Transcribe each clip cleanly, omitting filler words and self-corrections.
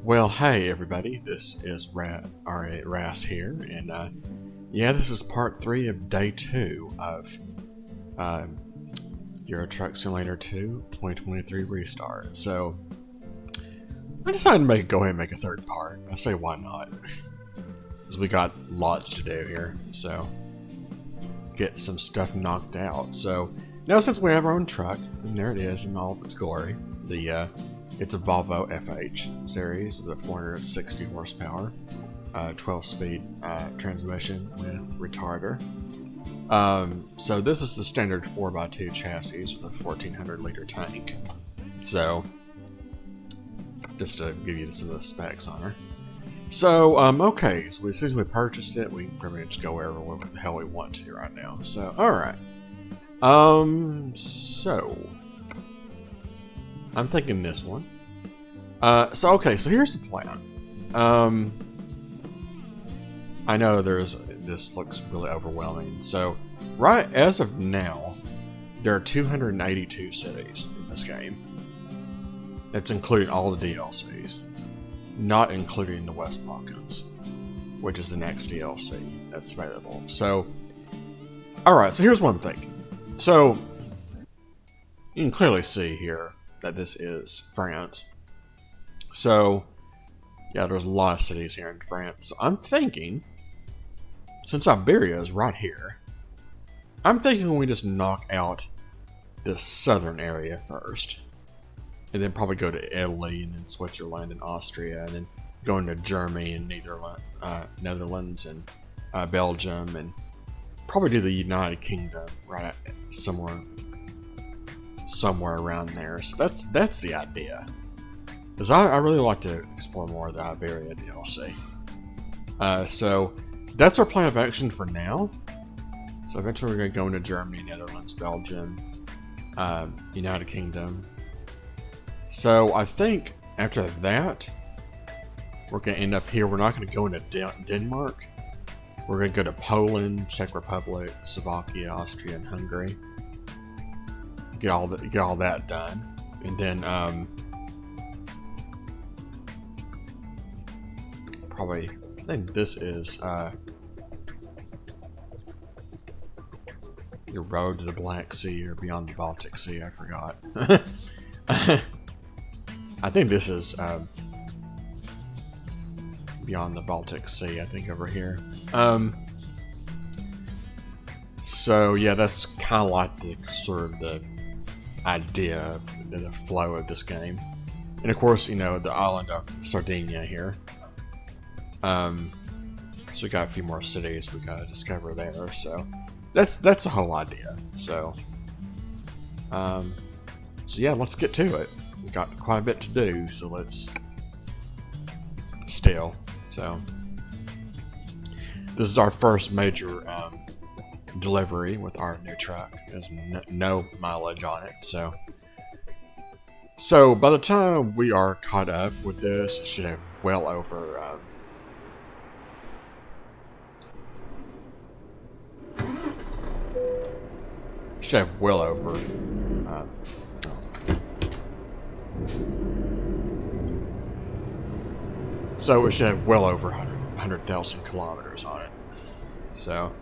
Well, hey everybody, this is Ras here, and yeah, this is part 3 of day 2 of uh, Euro Truck Simulator 2 2023 restart. So, I decided to go ahead and make a third part. I say why not, because we got lots to do here, so get some stuff knocked out. So, now since we have our own truck, and there it is in all of its glory, it's a Volvo FH series with a 460 horsepower, 12-speed transmission with retarder. So this is the standard 4x2 chassis with a 1400-liter tank. So, just to give you some of the specs on her. So, okay, so as soon as we purchased it, we can pretty much go wherever the hell we want to right now. So, alright. So I'm thinking this one. So here's the plan. I know this looks really overwhelming. So, right as of now, there are 282 cities in this game. That's including all the DLCs, not including the West Balkans, which is the next DLC that's available. So, alright, so here's what I'm thinking. So, you can clearly see here that this is France. So, yeah, there's a lot of cities here in France. So I'm thinking, since Iberia is right here, I'm thinking we just knock out this southern area first. And then probably go to Italy, and then Switzerland, and Austria, and then go into Germany, and Netherlands, and Belgium, and probably do the United Kingdom right somewhere around there. So that's the idea. Because I really like to explore more of the Iberia DLC. So that's our plan of action for now. So eventually we're going to go into Germany, Netherlands, Belgium, United Kingdom. So I think after that, we're going to end up here. We're not going to go into Denmark. We're going to go to Poland, Czech Republic, Slovakia, Austria, and Hungary. Get all that done, and then probably I think this is your road to the Black Sea or beyond the Baltic Sea. I forgot. I think this is beyond the Baltic Sea. I think over here. So yeah, that's kind of like the sort of the idea, the flow of this game. And of course, you know, the island of Sardinia here. So we got a few more cities we gotta discover there. So that's the whole idea. So yeah, let's get to it. We've got quite a bit to do, so let's So this is our first major delivery with our new truck. There's no mileage on it, so by the time we are caught up with this, it should have well over so it should have well over 100,000 kilometers on it. So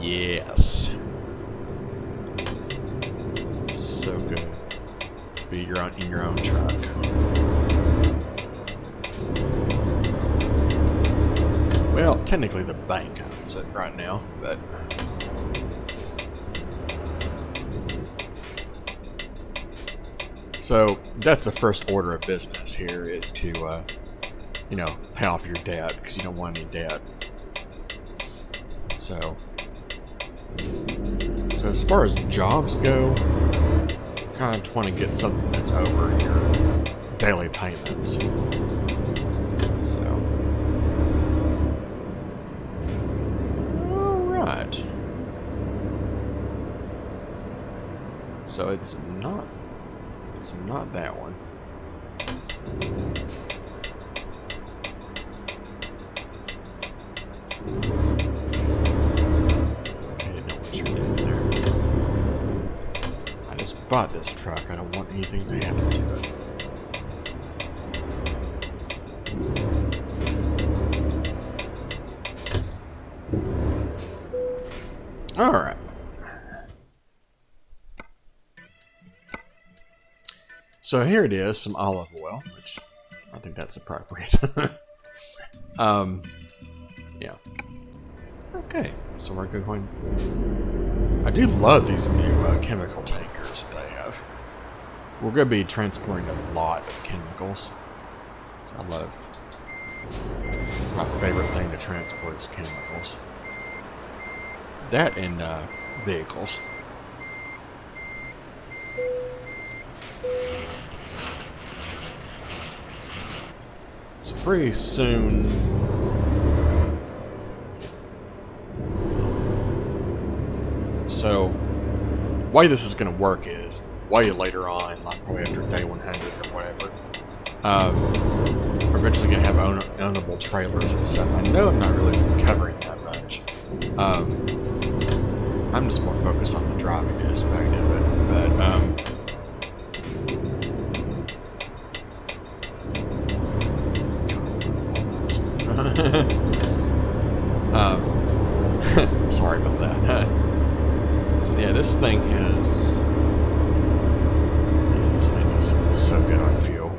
yes. So good to be in your own truck. Well, technically the bank owns it right now, but so that's the first order of business here, is to you know, pay off your debt, because you don't want any debt. So as far as jobs go, kind of want to get something that's over your daily payments. So, alright. So it's not that one. bought this truck. I don't want anything to happen to it. Alright. So here it is, some olive oil, which I think that's appropriate. Yeah. Okay, so we're going. I do love these new chemical tankers that they have. We're going to be transporting a lot of chemicals. So I love. It's my favorite thing to transport is chemicals. That and vehicles. So pretty soon. So, the way this is going to work is way later on, like probably after day 100 or whatever. We're eventually going to have ownable trailers and stuff. I know I'm not really covering that much. I'm just more focused on the driving aspect of it, but sorry about that. So yeah, this thing is so good on fuel.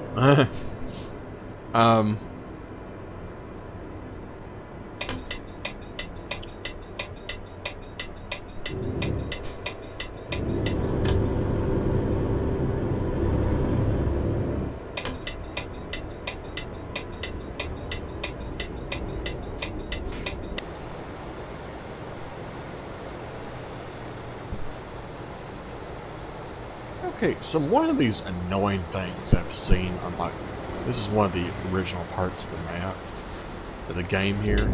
Okay, so one of these annoying things I've seen on my... This is one of the original parts of the map, of the game here,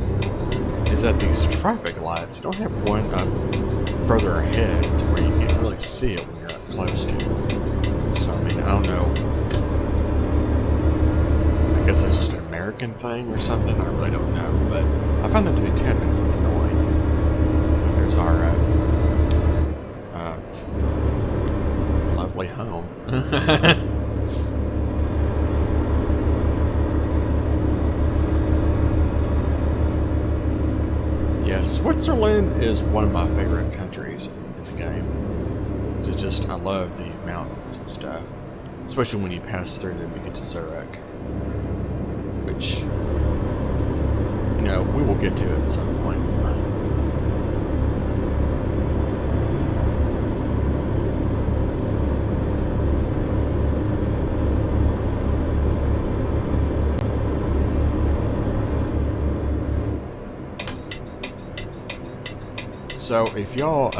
is that these traffic lights don't have one up further ahead to where you can't really see it when you're up close to it. So, I mean, I don't know. I guess it's just an American thing or something, I really don't know, but I find that to be a tad bit annoying. There's our, lovely home. Yeah, Switzerland is one of my favorite countries in the game. It's just, I love the mountains and stuff. Especially when you pass through them, you get to Zurich. Which, you know, we will get to at some point. So if y'all,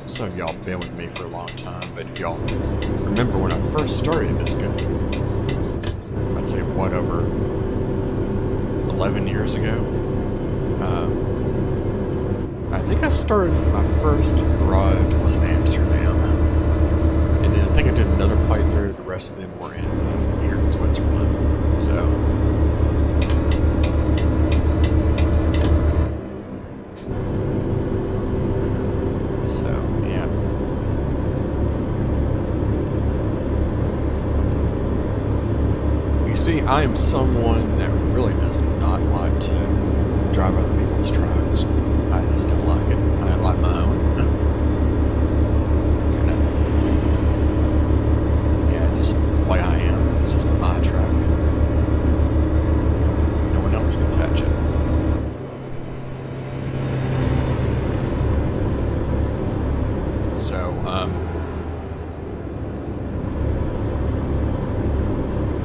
some of y'all been with me for a long time, but if y'all remember when I first started this game, I'd say what, over 11 years ago? I think I started my first garage was in Amsterdam, and then I think I did another playthrough. The rest of them were in here in Switzerland. So. See, I am someone that really does not like to drive other people's trucks. I just don't like it. I like my own. Kinda. Yeah, just the way I am. This is my truck. No one else can touch it.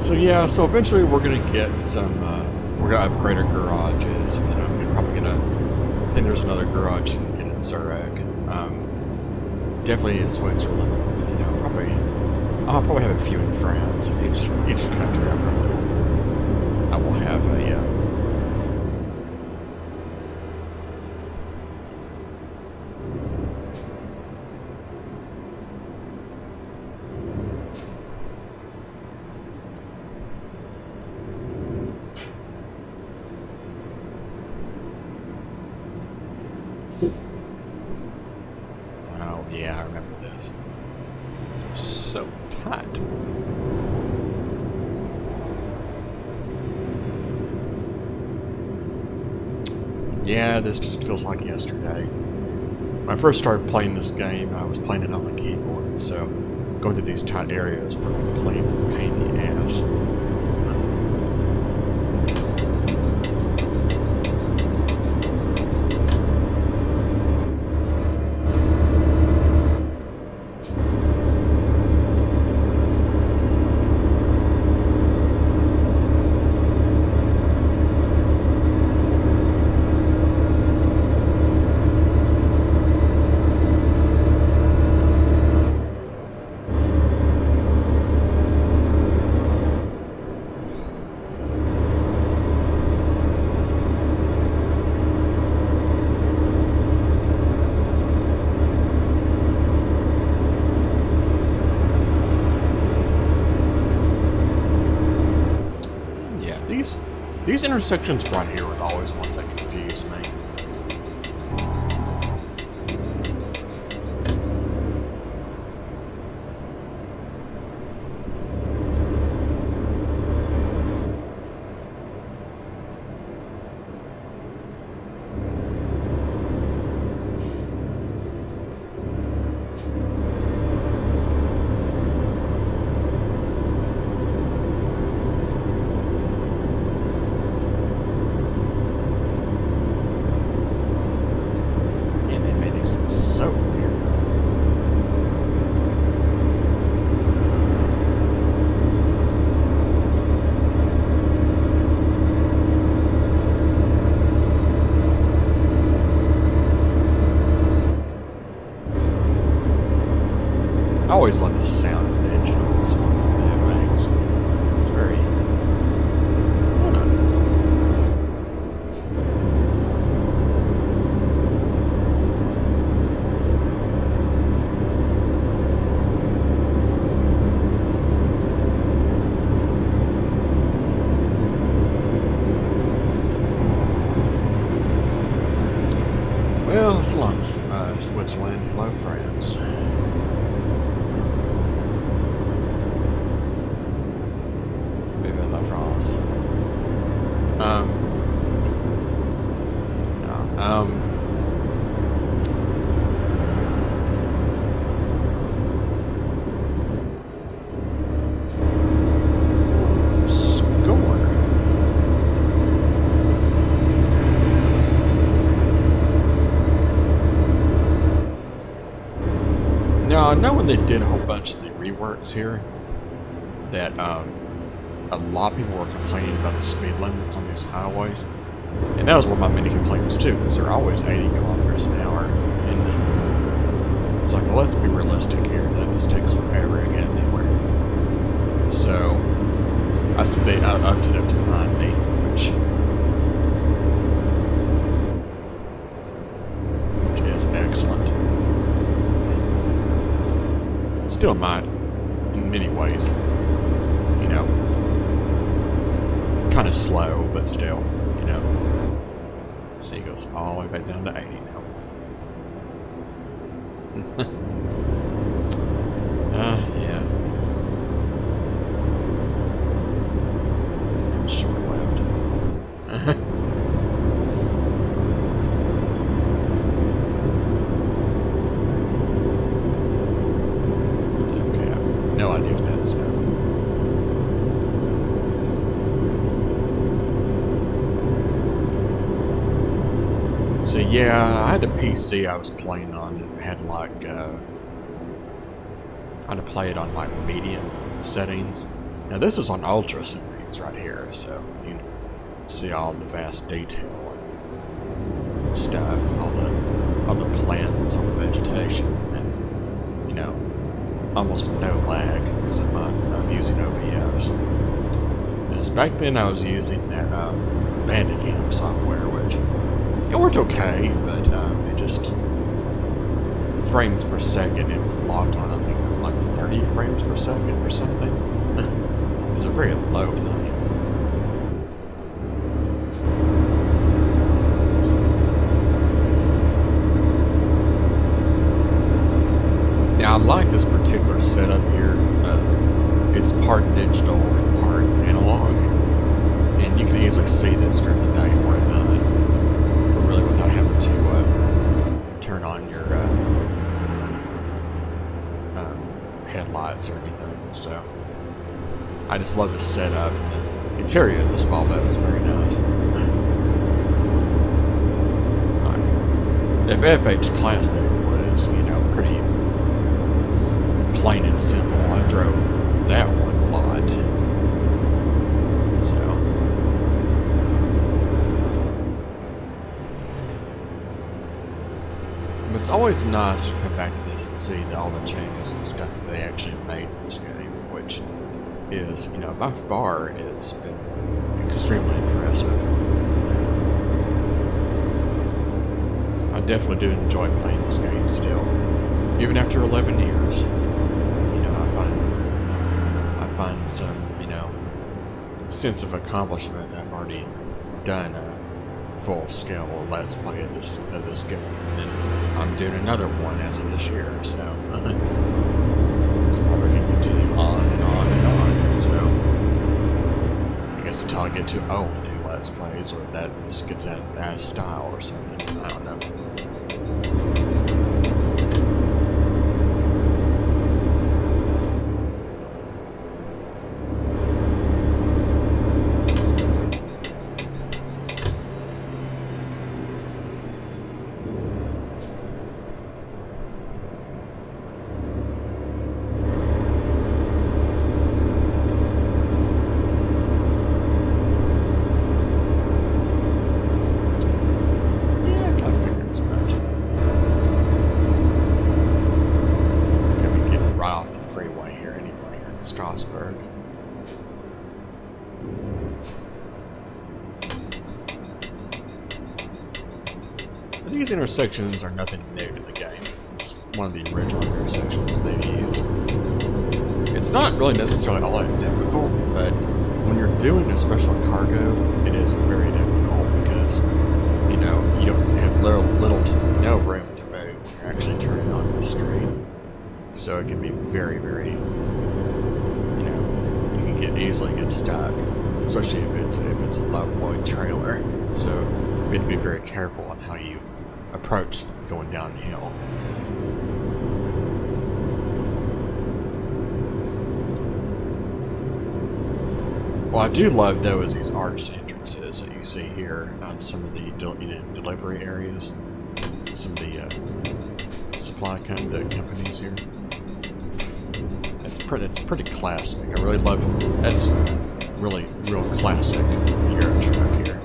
So yeah, so eventually we're gonna get some, we're gonna upgrade our garages, and then I'm probably gonna, I think there's another garage in Zurich, definitely in Switzerland, you know, I'll probably have a few in France. In each country I will have a, Oh, yeah, I remember this. So not. Yeah, this just feels like yesterday. When I first started playing this game, I was playing it on the keyboard, so going to these tight areas were a complete pain in the ass. These intersections right here were always ones that confused me. So weird. I always love the sound of the engine on this one that it makes. It's very... I don't know. Well, so long, Switzerland, hello France. Vive la France. Score. Now, I know when they did a whole bunch of the reworks here, that a lot of people were complaining about the speed limits on these highways. And that was one of my many complaints too, because they're always 80 kilometers an hour. And it's like, well, let's be realistic here. That just takes forever to get anywhere. So, I said they upped it up to 90, which is excellent. Still might, in many ways, you know, kind of slow, but still, you know. See, it goes all the way back down to 80 now. Yeah. Short-lived. No idea what that said. So yeah, I had a PC I was playing on that had like, I had to play it on like medium settings. Now this is on ultra settings right here, so you can see all the vast detail and stuff, all the plants, all the vegetation, and you know, almost no lag because I'm using OBS. Because back then I was using that Bandicam software, which it worked okay, but it just frames per second. It was locked on, I think, like 30 frames per second or something. It was a very low thing. Now I like this particular setup here. it's part digital and part analog, and you can easily see this during the day or at night, but really without having to turn on your headlights or anything. So I just love the setup. The interior of this Volvo is very nice. If FH Classic was, you know, pretty plain and simple, I drove that one a lot. So but it's always nice to come back to this and see all the changes and stuff that they actually made to this game, which is, you know, by far it's been extremely impressive. I definitely do enjoy playing this game still, even after 11 years. You know, I find some, you know, sense of accomplishment. I've already done a full-scale Let's Play of this game, and I'm doing another one as of this year. So, so probably can continue on and on and on. So, I guess until I get too old to do Let's Plays, or that just gets out of style or something. I don't know. Strasbourg. But these intersections are nothing new to the game. It's one of the original intersections that they've used. It's not really necessarily all that difficult, but when you're doing a special cargo, it is very difficult because, you know, you don't have little to no room to move when you're actually turning onto the street. So it can be very, very, easily get stuck, especially if it's a low-load trailer. So you need to be very careful on how you approach going downhill. What I do love though is these arched entrances that you see here on some of the delivery areas, some of the the companies here. It's pretty classic. I really love it. That's really real classic Euro truck here.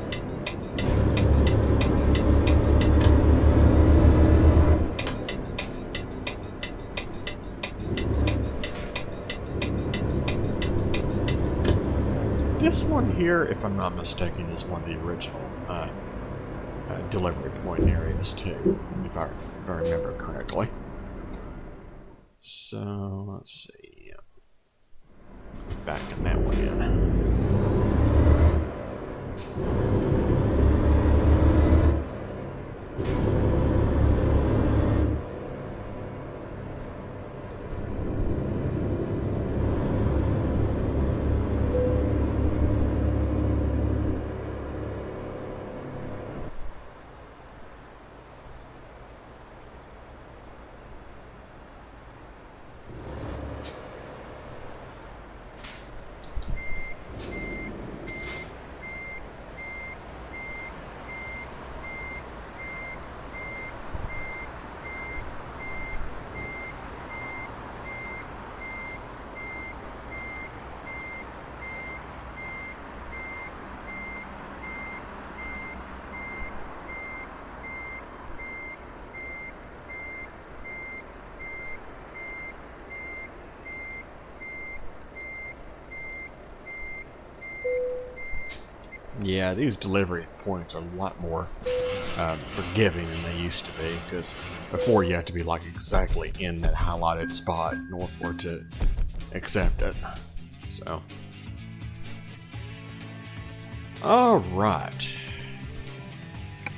This one here, if I'm not mistaken, is one of the original delivery point areas too, if I remember correctly. So let's see. Backing that one in. Yeah, these delivery points are a lot more forgiving than they used to be, because before you have to be like exactly in that highlighted spot in order for it to accept it. So, alright.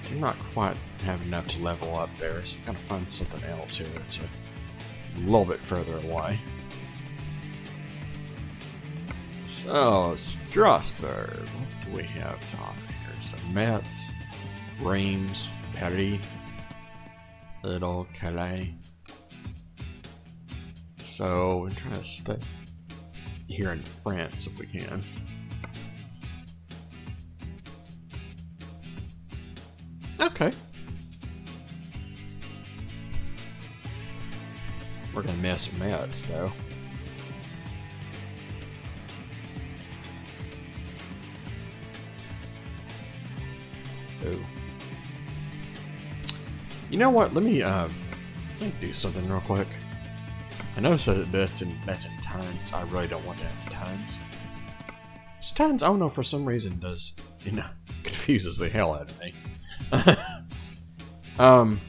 Do not quite have enough to level up there, so I'm gonna find something else here that's a little bit further away. So, Strasbourg. What do we have to offer here? Some Metz, Reims, Paris, Little Calais. So, we're trying to stay here in France if we can. Okay. We're gonna miss Metz though. Ooh. You know what? Let me do something real quick. I noticed that that's in tons. I really don't want that in tons. Just tons, I don't know, for some reason does, confuses the hell out of me. Let's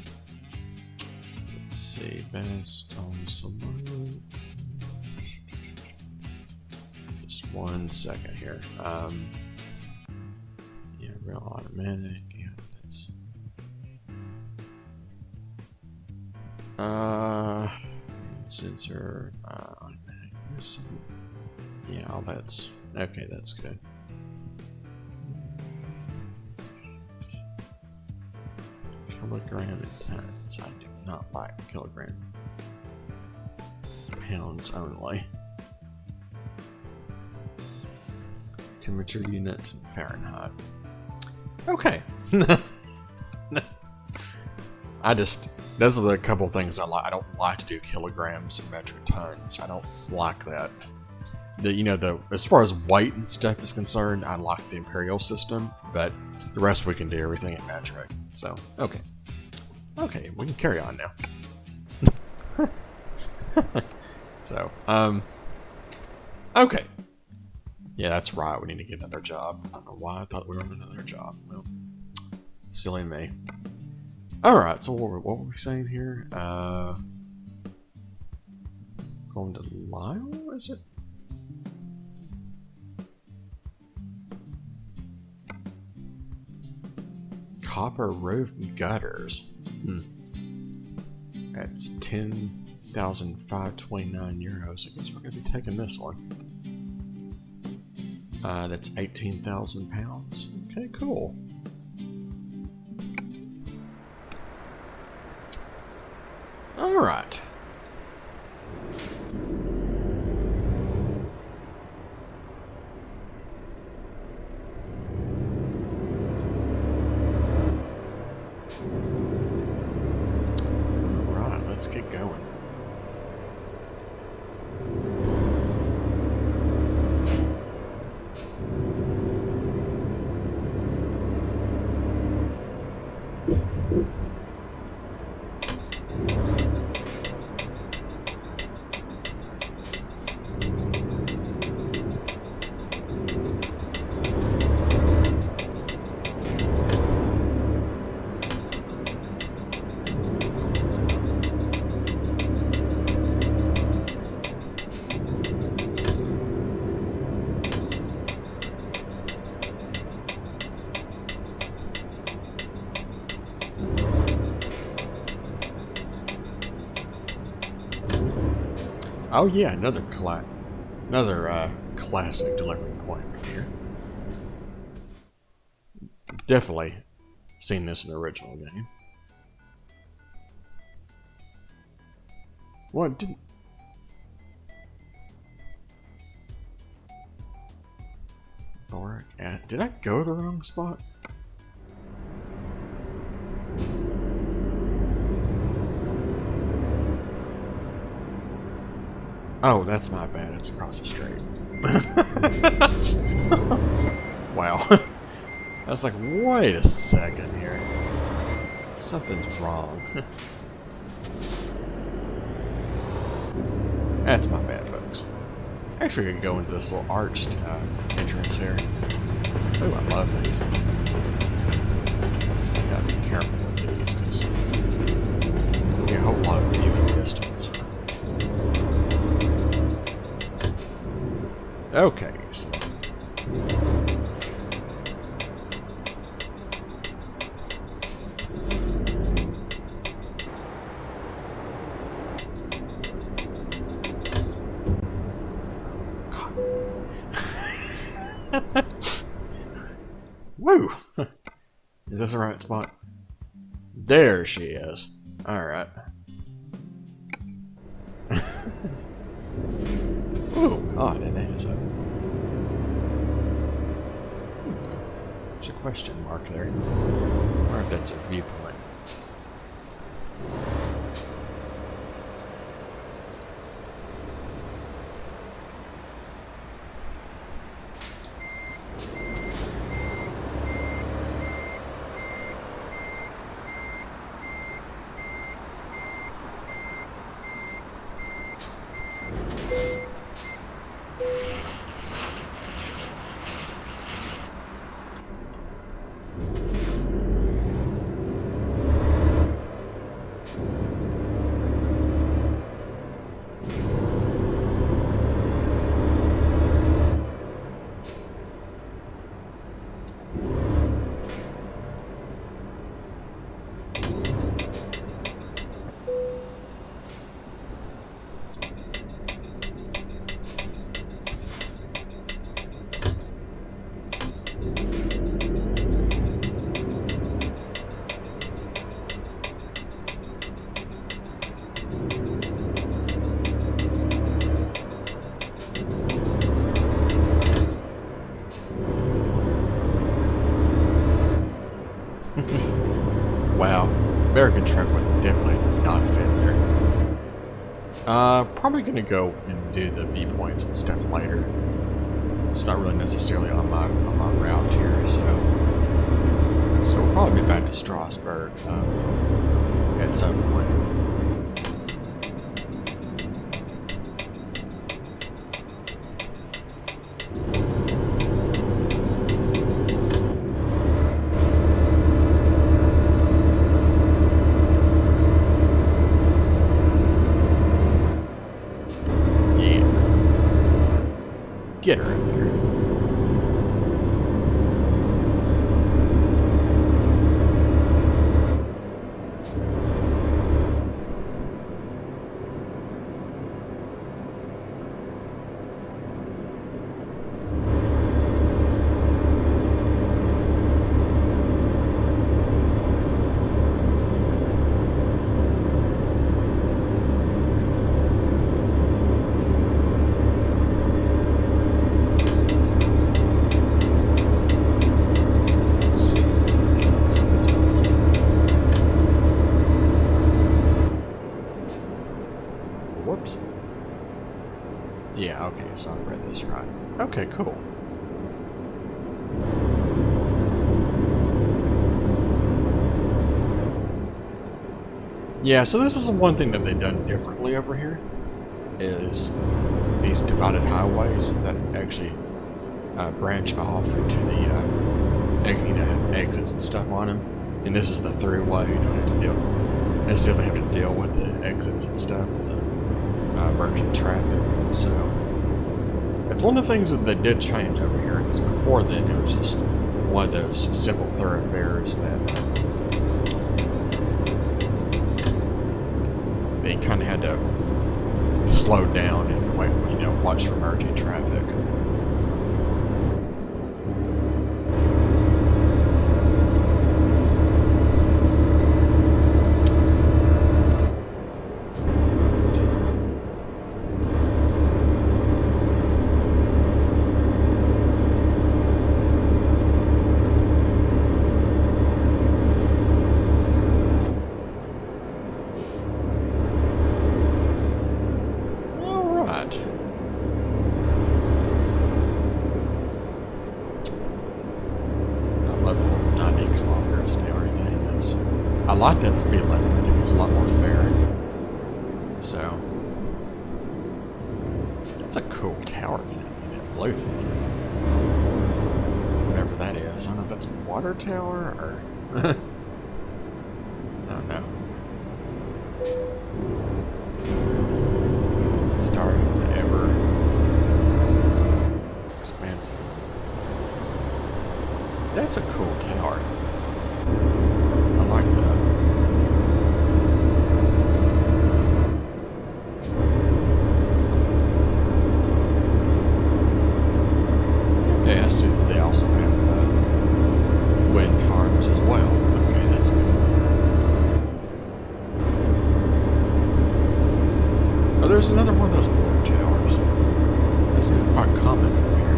see, best on some. Just 1 second here. Yeah, real automatic. Yeah, that's. Sensor, automatic. There's some. Yeah, all that's okay. That's good. Kilogram and tons. I do not like kilogram. Pounds only. Temperature units in Fahrenheit. Okay. Those are the couple things I like. I don't like to do kilograms and metric tons. I don't like that. As far as weight and stuff is concerned, I like the imperial system, but the rest we can do everything in metric. So, okay. Okay, we can carry on now. So, okay. Yeah, that's right. We need to get another job. I don't know why I thought we were on another job. Well, silly me. Alright, so what were we saying here? Going to Lyle, is it? Copper roof gutters. That's 10,529 euros. I guess we're going to be taking this one. That's 18,000 pounds. Okay, cool. All right. All right, let's get going. Oh yeah, another classic delivery point right here. Definitely seen this in the original game. What didn't? Did I go to the wrong spot? Oh, that's my bad. It's across the street. Wow. I was like, wait a second here. Something's wrong. That's my bad, folks. Actually, I could go into this little arched entrance here. Oh, I love these. Gotta be careful with these, because you get a whole lot of viewing distance. Okay, so. God. Woo! Is this the right spot? There she is. Alright. Oh god, it is a... There's a question mark there. I wonder if that's a viewpoint. Wow, American truck would definitely not fit there. Probably gonna go and do the viewpoints and stuff later. It's not really necessarily on my route here, so we'll probably be back to Strasbourg at some point. Get her in here. Whoops. Yeah, okay, so I read this right. Okay, cool. Yeah, so this is one thing that they've done differently over here, is these divided highways that actually branch off into the, have exits and stuff on them. And this is the throughway, you don't have to necessarily have to deal with the exits and stuff. Emergent traffic, so it's one of the things that they did change over here, because before then it was just one of those simple thoroughfares that they kind of had to slow down and wait, watch for emerging traffic. I like that speed limit. I think it's a lot more fair. So, that's a cool tower thing, that blue thing. Whatever that is. I don't know if that's a water tower or... I don't know. Starting to ever expansive. That's a cool tower. I like that. Okay, I see that they also have there's another one of those blue towers. This is quite common over here.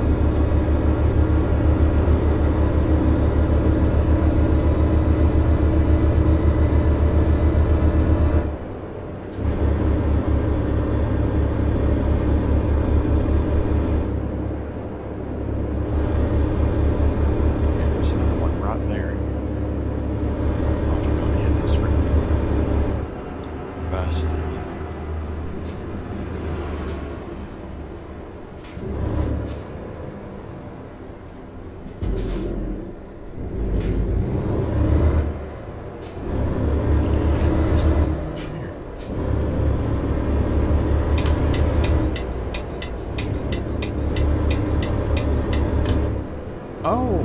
Oh,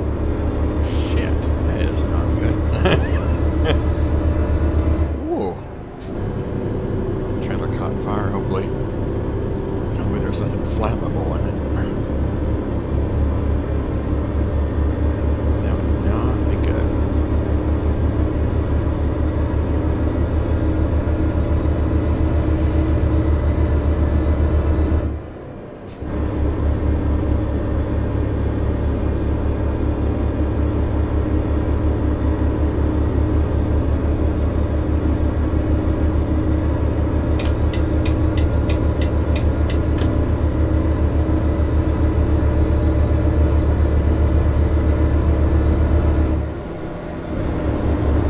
shit. That is not good. Ooh. Trailer caught fire, hopefully. Hopefully there's nothing flammable in it. That would not be good.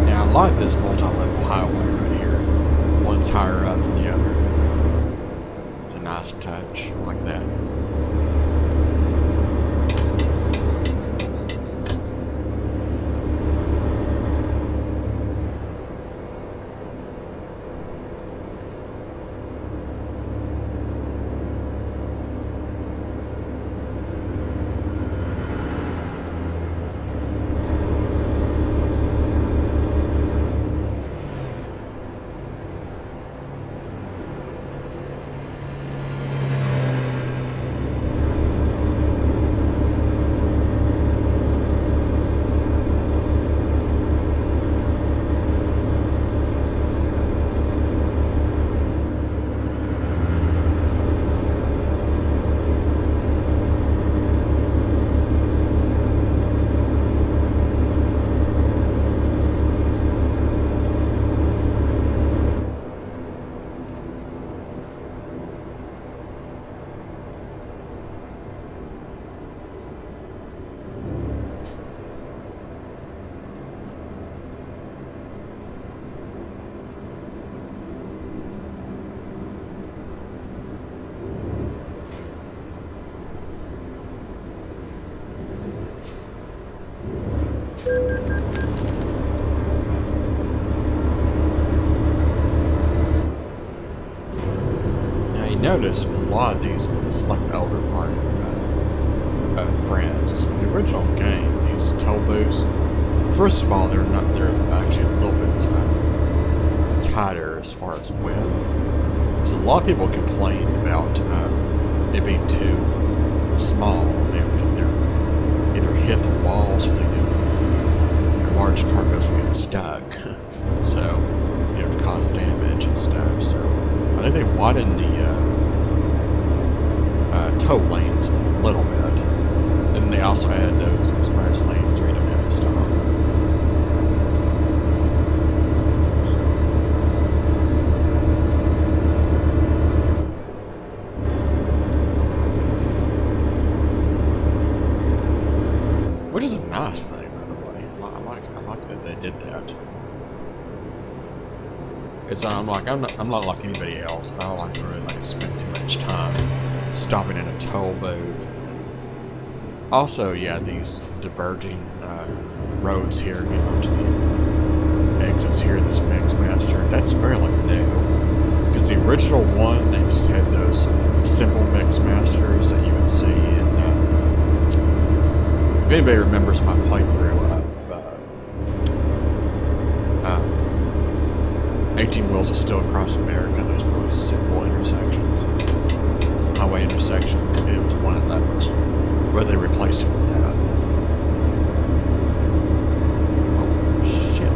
I like this multi-level highway right here. One's higher up than the other. It's a nice touch. I like that. Now you notice a lot of these, this is like the older part of France. The original game, these toll booths, first of all, they're actually a little bit tighter as far as width. So a lot of people complain about it being too small. They either hit the walls or they get large cargoes will get stuck, so to cause damage and stuff. So I think they widened the tow lanes a little bit, and they also added those express lanes where you don't have to stop. Which is a nice thing, by the way. I like that they did that. It's I'm not like anybody else, but I don't really like to spend too much time stopping in a toll booth. Also, yeah, these diverging roads here, to the exits here, this Mixmaster, that's fairly new. Because the original one, they just had those simple Mixmasters that you would see in. If anybody remembers my playthrough of 18 Wheels of Steel Across America, those really simple intersections, highway intersections, it was one of those, where they replaced it with that. Oh, shit.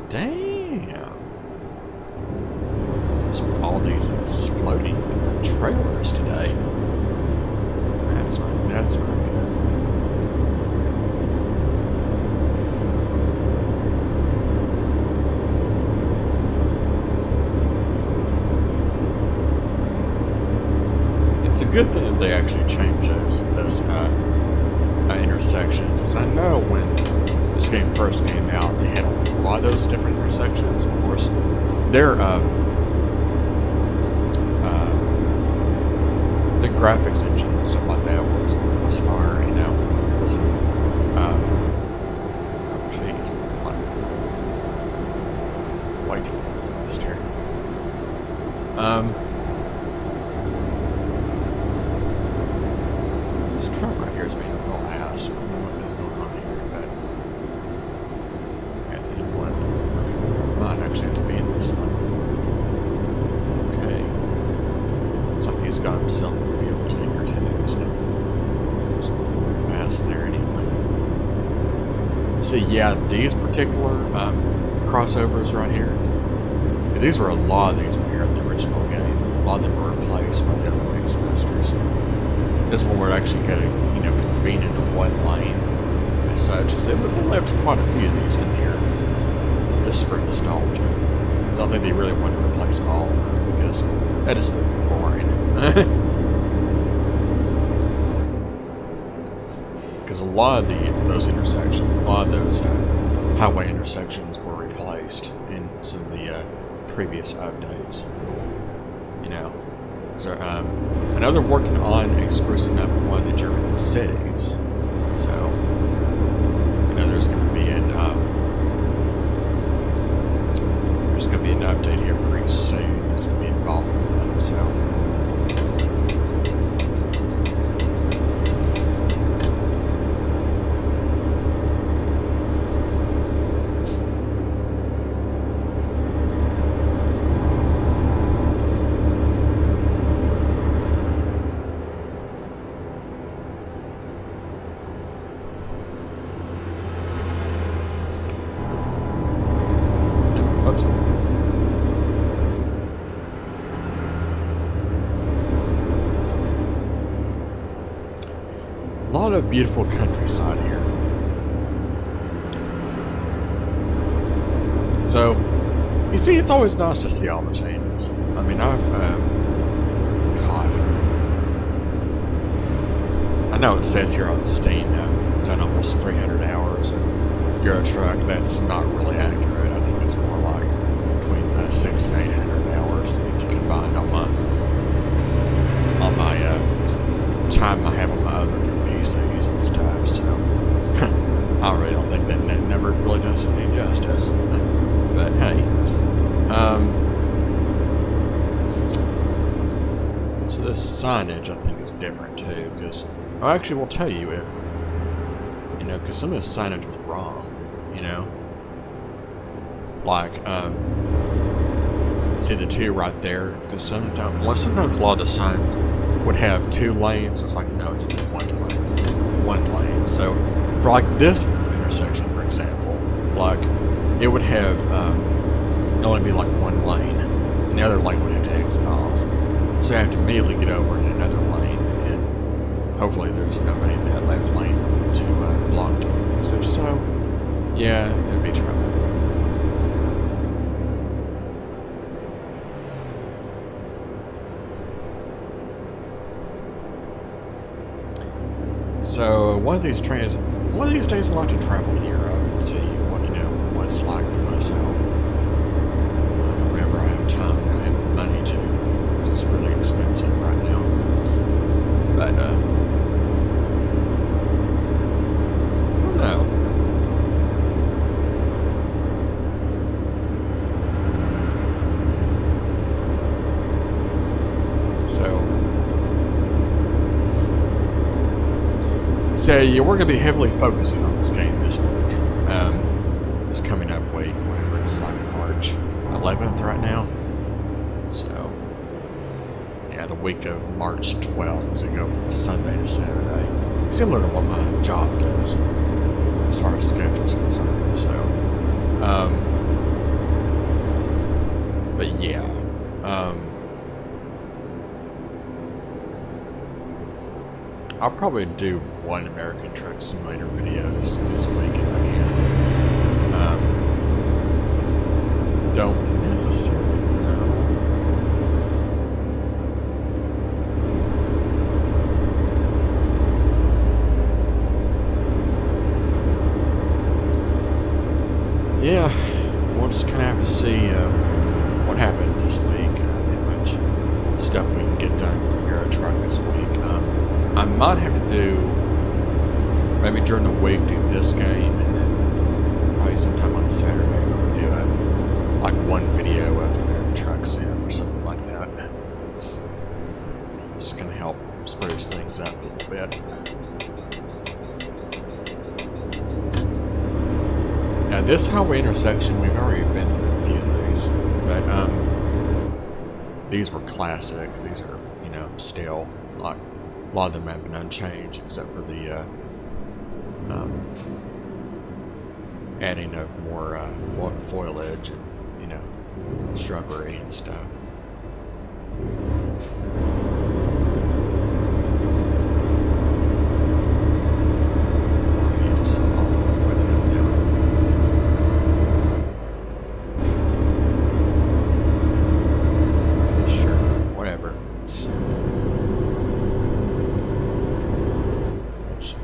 Dang! a good thing that they actually changed those intersections. Because I know when this game first came out, they had a lot of those different intersections. Of course, the graphics engine and stuff like that was fire. You know, it was oh jeez, way too fast here. This truck right here is being a real ass. I don't know what is going on here, but I think one might actually have to be in this one. Okay. Looks like he's got himself a fuel tanker too, so it's a little fast there anyway. So yeah, these particular crossovers right here, these were a lot of these were here in the original game. A lot of them were replaced by the other Mixmasters. This one would actually kind of, you know, convene into one lane as such. They left quite a few of these in here just for nostalgia. So I don't think they really wanted to replace all of them because that just would be boring. Because a lot of those intersections, a lot of those highway intersections were replaced in some of the previous updates. You know. I know they're working on sprucing up one of the German cities, so you know there's going to be an update here pretty soon that's going to be involving them. So. A lot of beautiful countryside here. So, you see, it's always nice to see all the changes. I mean, God, I know it says here on Steam I've done almost 300 hours of Euro Truck. That's not really accurate. I think it's more like between 600 and 800 hours if you combine all my time I have on my other PCs and stuff. So I really don't think that number really does it any justice. But hey, so this signage I think is different too, because I actually will tell you if, you know, because some of the signage was wrong, you know, like, see the two right there, because sometimes a lot of the signs would have 2 lanes, it's like, no, it's only 1 lane, so, for like this intersection, for example, like, it would have, only be like 1 lane, and the other lane would have to exit off, so I have to immediately get over in another lane, and hopefully there's nobody in that left lane to block it, because if so, yeah, it'd be trouble. So one of these days I'd like to travel to Europe and see what, you know, what it's like for myself. Whenever I have time and I have the money to, because it's really expensive right now. But I don't know. So yeah, we're going to be heavily focusing on this game this week. This coming up week, whenever it's like March 11th right now. So, yeah, the week of March 12th as it go from Sunday to Saturday. Similar to what my job does, as far as schedule's concerned. So, but yeah, I'll probably do one American Truck Simulator video this week if I can. Don't necessarily know. I might have to do, maybe during the week, do this game, and then probably sometime on Saturday do like one video of a truck sim or something like that. It's gonna help spruce things up a little bit. Now this highway intersection, we've already been through a few of these, but these were classic. These are, you know, still, like, a lot of them have been unchanged except for the adding of more foliage and, you know, shrubbery and stuff.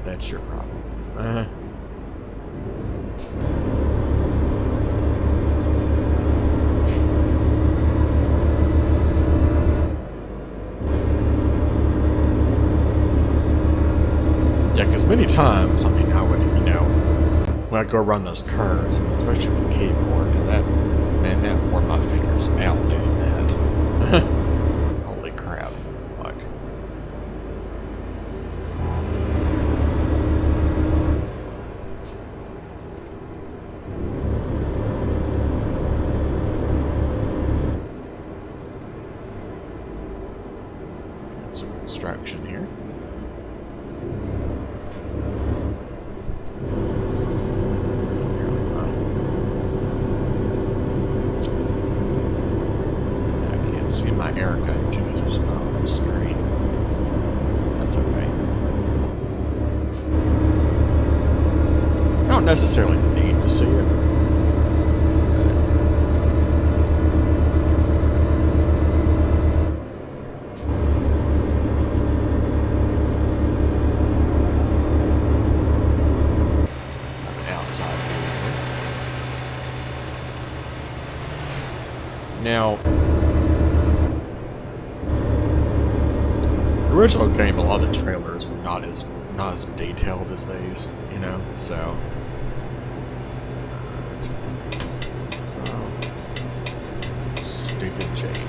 That's your problem. Yeah, because many times, I mean, I would, you know, when I go run those curves, especially with the keyboard, that, man, that wore my fingers out doing that. Holy crap. Like, some construction here. I can't see my air gauges, it's not on the screen. That's okay. I don't necessarily need to see it. Now, the original game, a lot of the trailers were not as detailed as these, you know. So, oh, stupid Jane.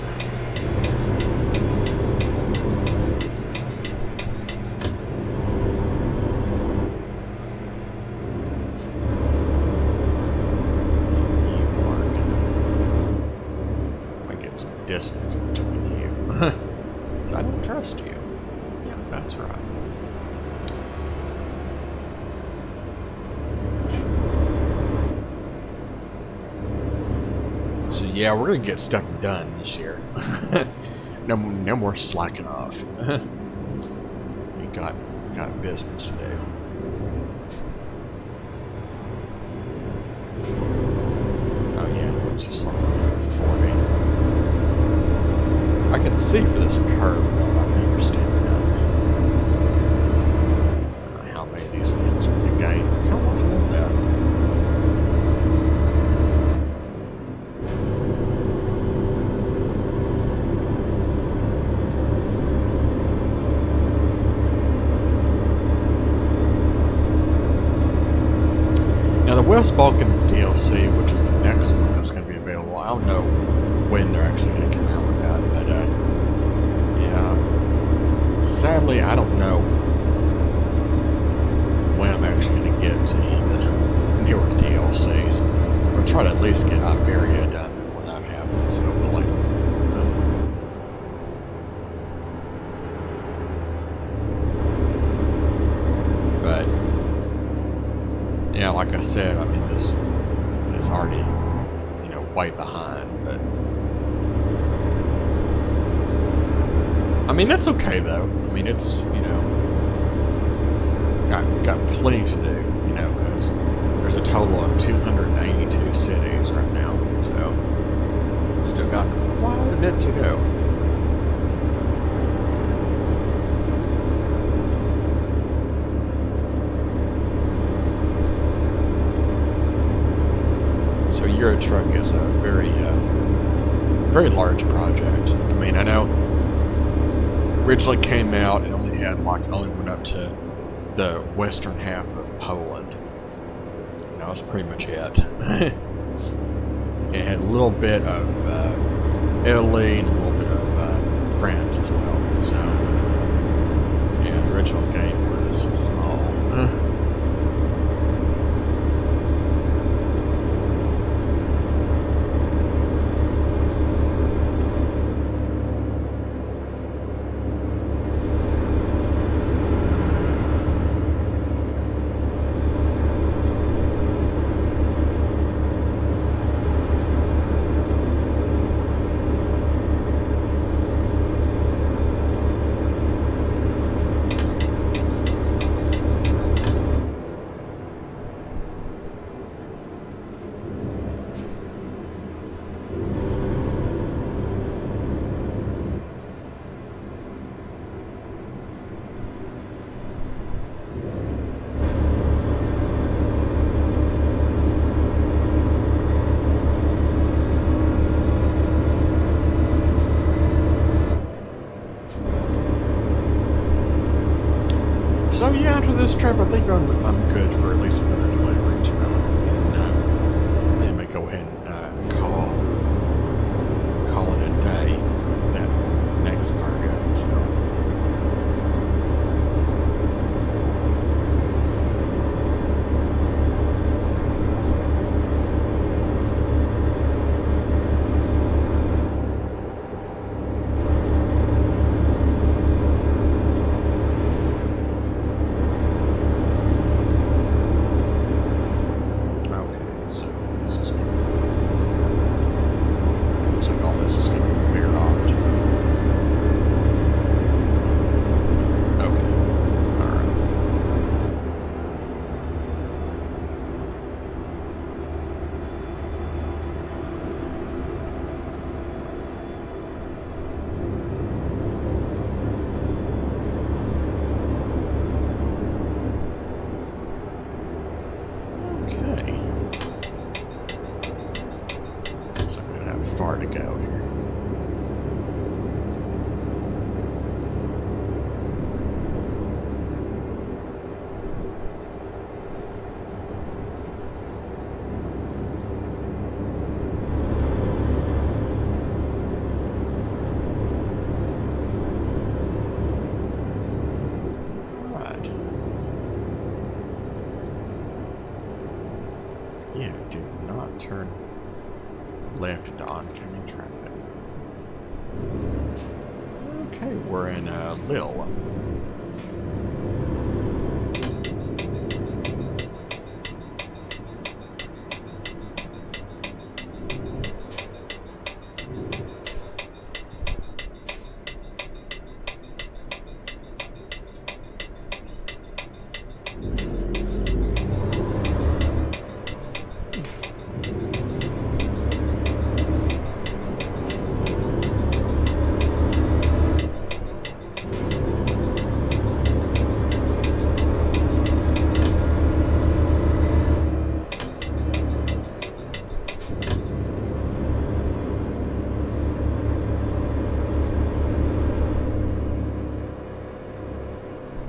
Distance between you. So I don't trust you. Yeah, that's right. So yeah, we're gonna get stuff done this year. No more slacking off. We got business to do. Oh yeah, just like 40. I can see for this curve, though. I can understand that. I don't know how many of these things are in the game. I kind of want to know that. Now, the West Balkans DLC, which is the next one that's going to be available, I don't know when they're actually going to come out with that, but yeah, sadly I don't know when I'm actually going to get to the newer DLCs. I'm going to try to at least get Iberia done before that happens, hopefully. But yeah, like I said, I mean, this is already, you know, way behind, but I mean, that's okay, though. I mean, it's, you know, got plenty to do, you know, because there's a total of 292 cities right now, so still got quite a bit to go. So Euro Truck is a very large project. I mean, I know originally came out, it only had only went up to the western half of Poland. And that was pretty much it. It had a little bit of Italy and a little bit of France as well. So yeah, the original game was small. So yeah, after this trip, I think I'm good for at least another delivery, you know, and then I may go ahead and call it a day with that next cargo. So. Far to go here. Right. Yeah, do not turn left into oncoming traffic. Okay, we're in Lille.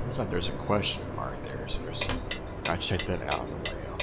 Looks like there's a question mark there, so I checked that out on the way out.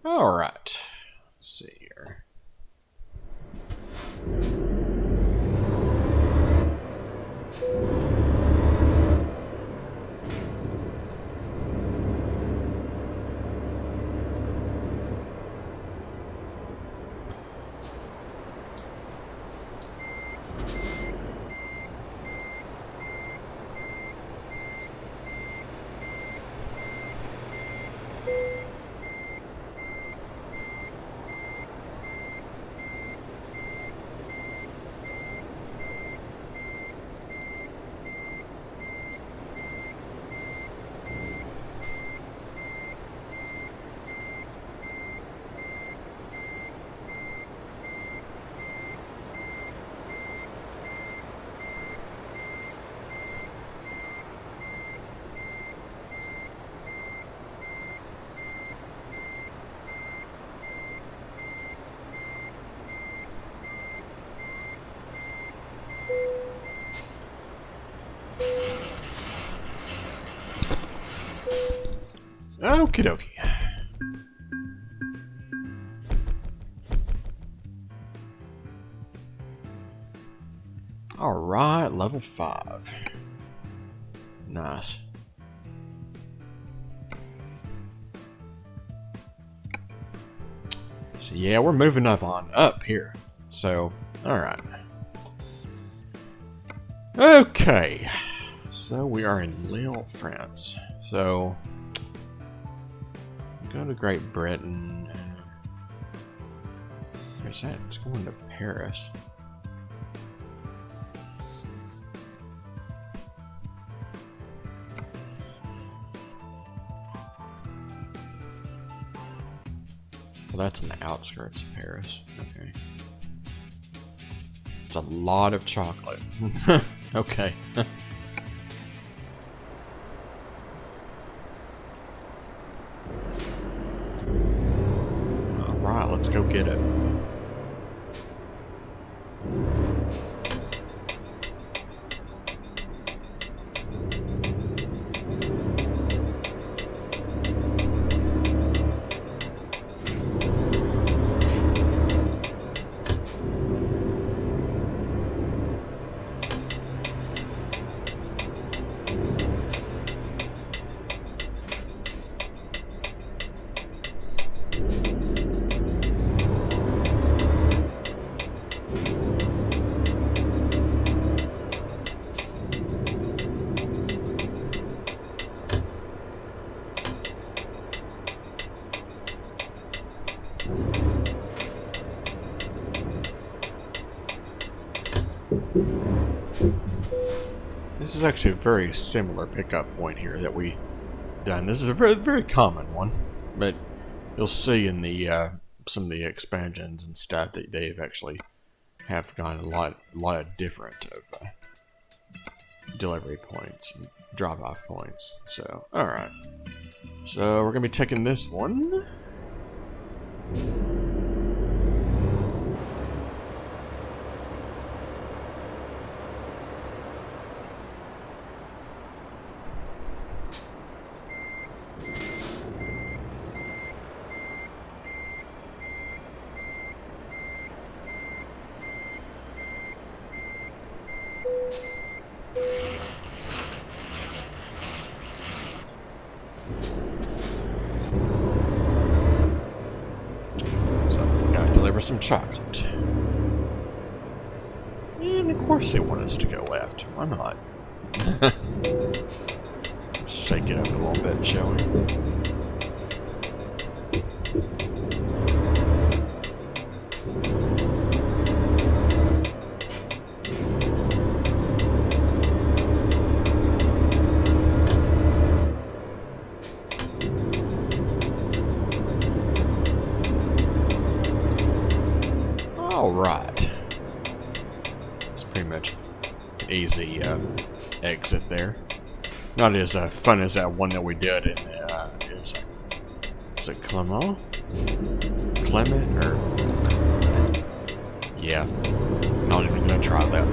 All right, let's see here. Okie dokie. Alright, level 5. Nice. So yeah, we're moving up here. So, alright. Okay. So we are in Lille, France. So go to Great Britain. Where's that? It's going to Paris. Well, that's in the outskirts of Paris. Okay. It's a lot of chocolate. Okay. Alright, let's go get it. This is actually a very similar pickup point here that we done. This is a very, very common one, but you'll see in the some of the expansions and stuff that they've actually have gone a lot different of delivery points and drop-off points. So, all right. So we're gonna be taking this one. Some chocolate. And of course they want us to go left. Why not? Shake it up a little bit, shall we? Alright. It's pretty much an easy exit there. Not as fun as that one that we did in is it Clement? Clement? Or... yeah. Not even gonna try that.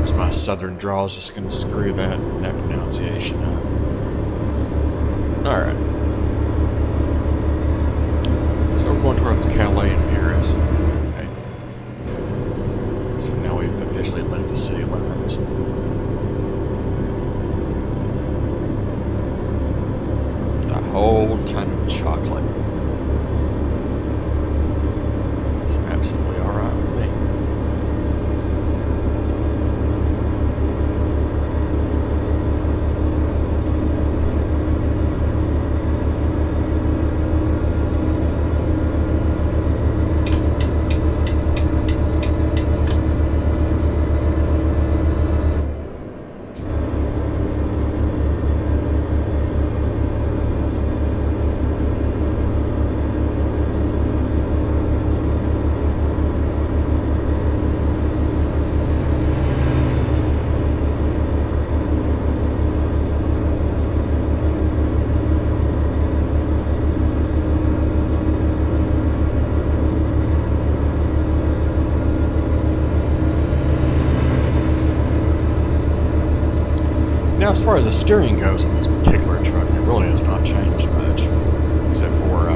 It's my southern drawl is just gonna screw that pronunciation up. Alright. So we're going towards Calais and Paris. Okay. So now we've officially left the city limits. The whole ton of chocolate. It's absolutely alright with me. Now, as far as the steering goes on this particular truck, it really has not changed much, except for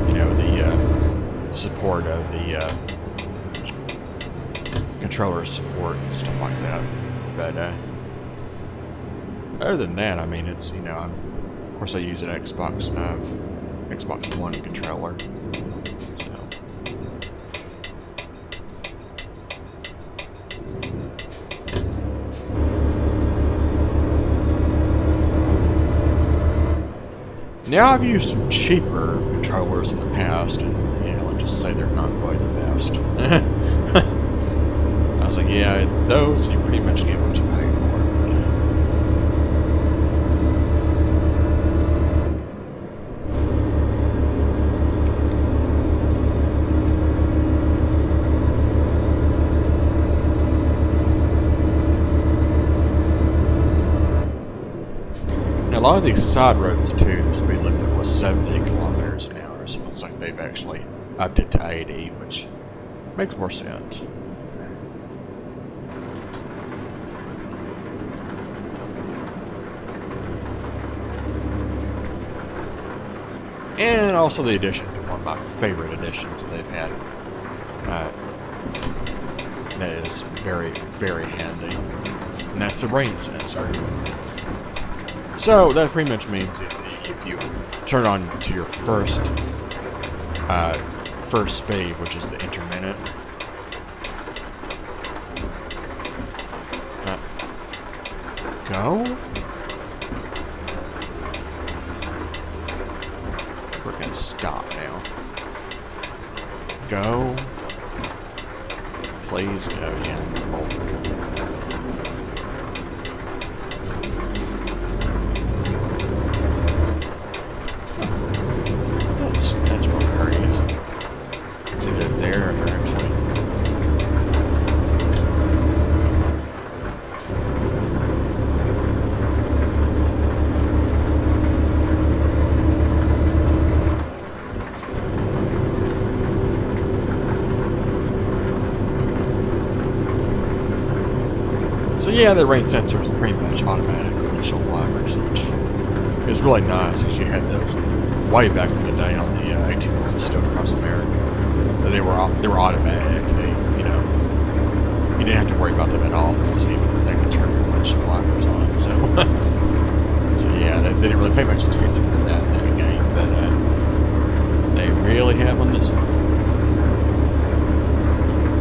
you know, the support of the controller support and stuff like that. But other than that, I mean, it's, you know, of course I use an Xbox One controller. So. Now, I've used some cheaper controllers in the past, and yeah, let's just say they're not quite the best. I was like, yeah, those you pretty much get what you pay for. Now, a lot of these side roads too, the speed limit was 70 kilometers an hour, so it looks like they've actually upped it to 80, which makes more sense. And also the addition to one of my favorite additions that they've had. That is very, very handy. And that's the rain sensor. So that pretty much means if you turn on to your first speed, which is the intermittent, go. We're gonna stop now. Go. Please go. Yeah. That's real courteous. It's either there or actually. So yeah, the rain sensor is pretty much automatic windshield wipers, which is really nice because you had those way back in the day on the 18 wheels still across America. They were automatic. They, you know, you didn't have to worry about them at all. There was even a thing to turn your windshield wipers on. So, so yeah, they didn't really pay much attention to that in the game, but they really have on this one.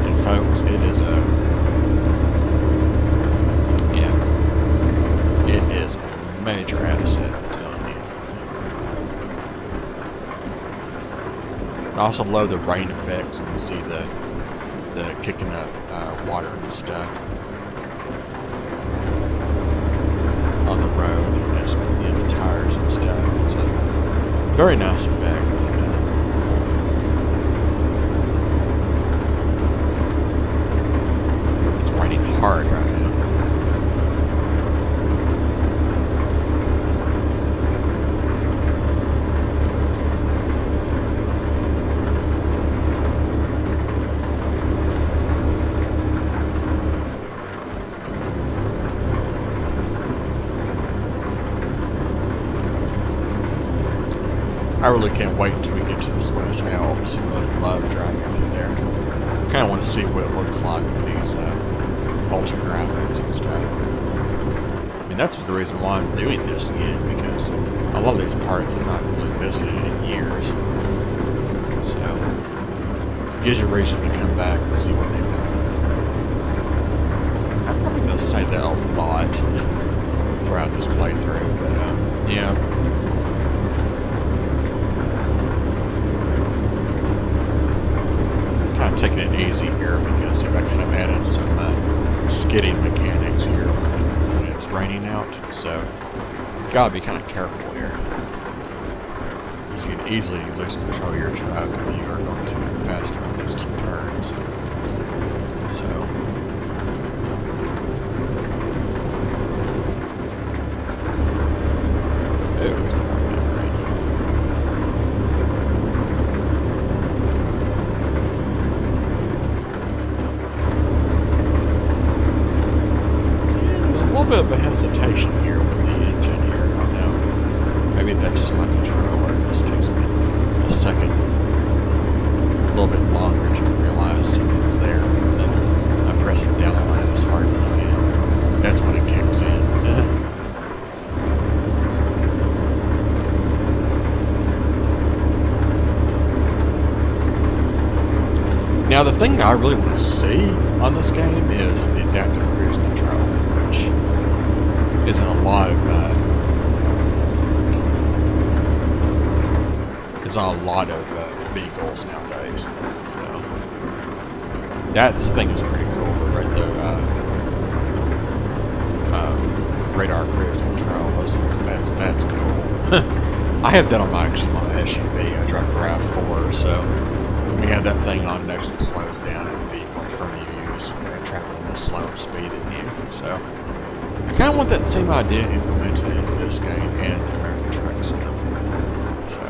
And folks, it is a major asset, I'm telling you. I also love the rain effects, and you see the kicking up water and stuff on the road, and just, you know, the tires and stuff. It's a very nice effect. It's raining hard right now. I really can't wait until we get to the Swiss Alps. I really love driving through there. Kind of want to see what it looks like with these ultra graphics and stuff. I mean, that's the reason why I'm doing this again, because a lot of these parts I've not really visited in years. So, it gives you a reason to come back and see what they've done. I'm probably going to say that a lot throughout this playthrough, but yeah. Taking it easy here because I kind of added some skidding mechanics here when it's raining out, so gotta be kind of careful here. You can easily lose control of your truck if you are going too fast around these turns. So it's pouring down rain. A little bit of a hesitation here with just my controller. This takes me a second, a little bit longer to realize something's there. And then I press it down on it as hard as I am. That's when it kicks in. Now, the thing I really want to see on this game is the adaptive cruise control, which is in a lot of vehicles nowadays. So that thing is pretty cool, right there. Radar cruise control. That's cool. I have that on my SUV. I drive a RAV4, so when we have that thing on, it actually slows down a vehicle in front of you. You just traveling at a slower speed than you. So I kind of want that same idea implemented into this game and American Truck Sim. So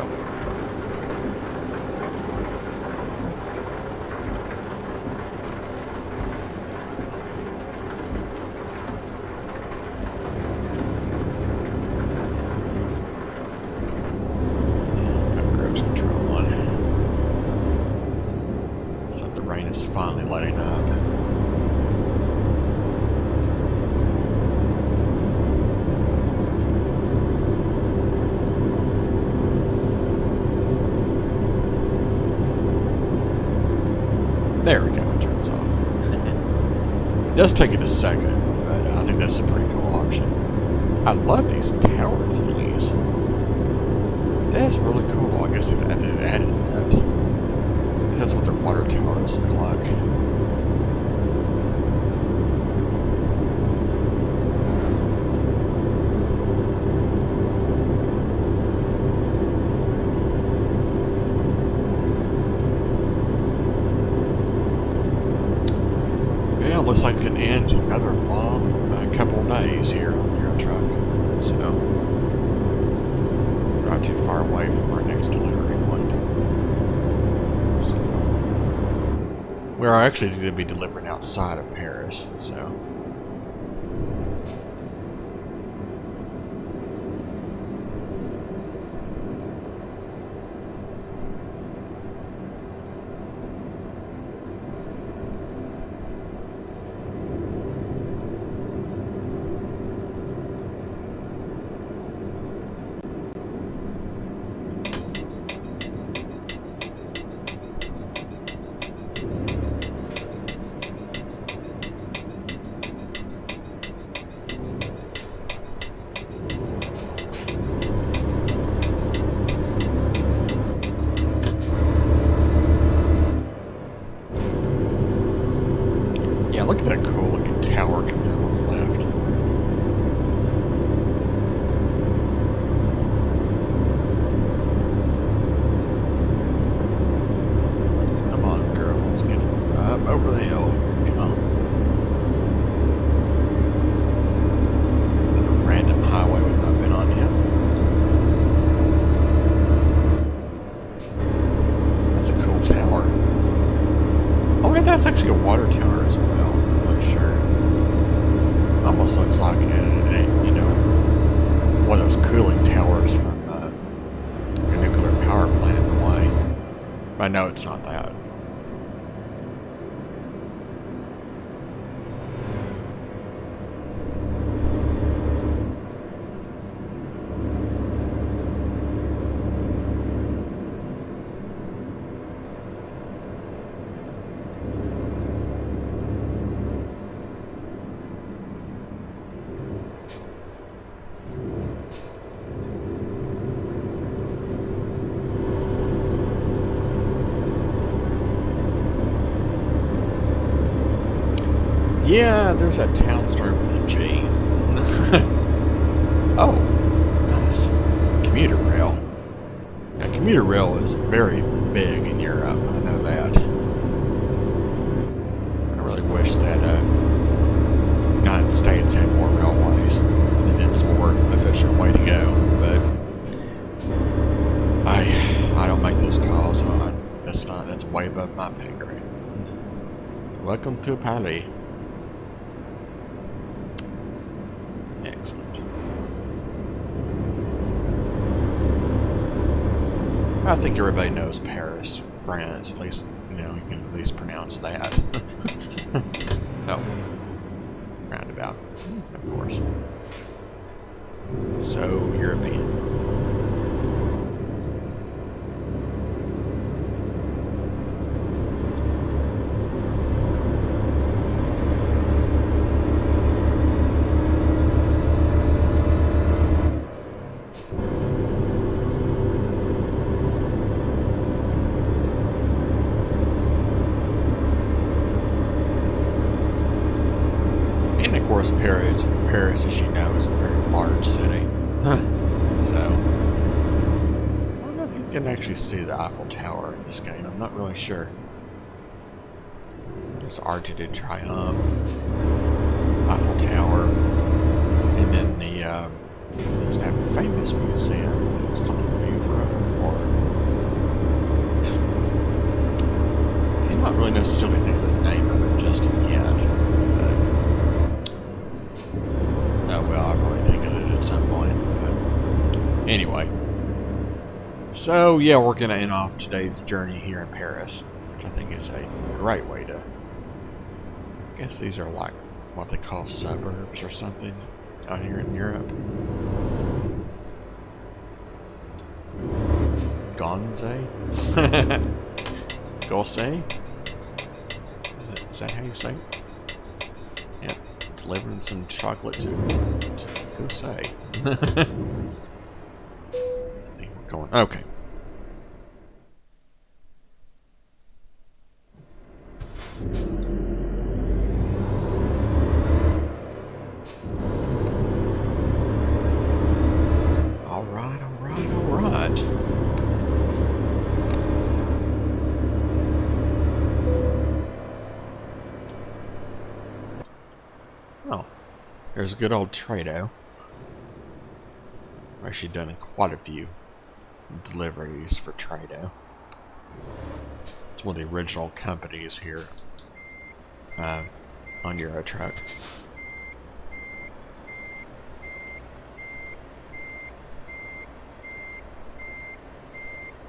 is finally letting up. There we go, it turns off. It does take it a second, but I think that's a pretty cool option. I love these tower thingies. That is really cool. I guess they've added that. That's what their water towers look like. Yeah, looks like it can end another long couple days here on Euro Truck. So, not too far away from our next delivery point. We're actually going to be delivering outside of Paris, so. Yeah, look at that cool looking tower coming up on the left. Come on, girl, let's get up over the hill here. Come on. Another random highway we've not been on yet. That's a cool tower. Oh, and that's actually a water tower as well. I'm not sure. Almost looks like you know, one of those cooling towers from a nuclear power plant in a way. But I know it's not that. Yeah, there's that town starting with a G. Oh, nice. Commuter rail. Now, commuter rail is very big in Europe. I know that. I really wish that United States had more railways. And it's a more efficient way to go. But I don't make those calls. That's way above my pay grade. Welcome to Paris. Excellent. I think everybody knows Paris, France. At least, you know, you can at least pronounce that. Oh, roundabout, of course. So, European. And of course, Paris, as you know, is a very large city. So, I don't know if you can actually see the Eiffel Tower in this game. I'm not really sure. There's Arc de Triomphe, Eiffel Tower, and then there's that famous museum. I think it's called the Louvre, or I can't really necessarily think of the name of it just yet. Well, I'll probably think of it at some point. But anyway. So, yeah, we're going to end off today's journey here in Paris, which I think is a great way to... I guess these are like what they call suburbs or something out here in Europe. Gonze? Gose? Is that how you say it? Yeah. Delivering some chocolate to Gose. I think we're going... Okay. Alright. Oh, there's good old Trado. I've actually done quite a few deliveries for Trado. It's one of the original companies here on Euro Truck.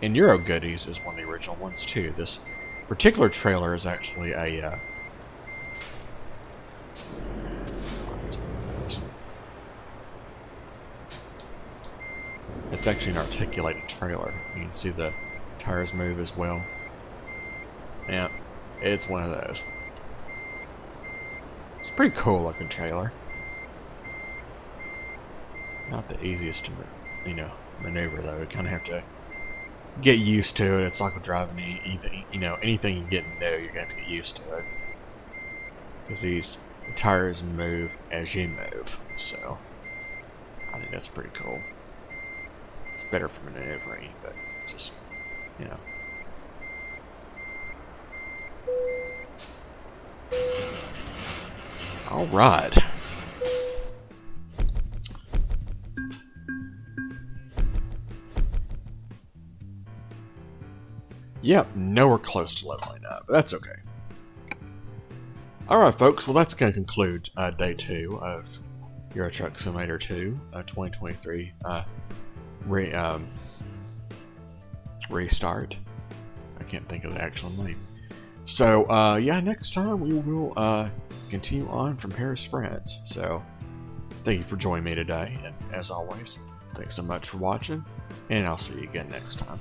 And Euro Goodies is one of the original ones too. This particular trailer is actually a it's actually an articulated trailer. You can see the tires move as well. Yeah, it's one of those. It's a pretty cool looking trailer. Not the easiest to, you know, maneuver though. You kind of have to get used to it. It's like driving anything, you know, anything you get new, you're going to have to get used to it. Because these tires move as you move, so I think that's pretty cool. It's better for maneuvering, but just, you know. Alright. Yep, nowhere close to leveling up, but that's okay. Alright folks, well that's going to conclude day 2 of Euro Truck Simulator 2 2023 restart. I can't think of the actual name. So, yeah, next time we will continue on from Paris, France. So, thank you for joining me today, and as always, thanks so much for watching, and I'll see you again next time.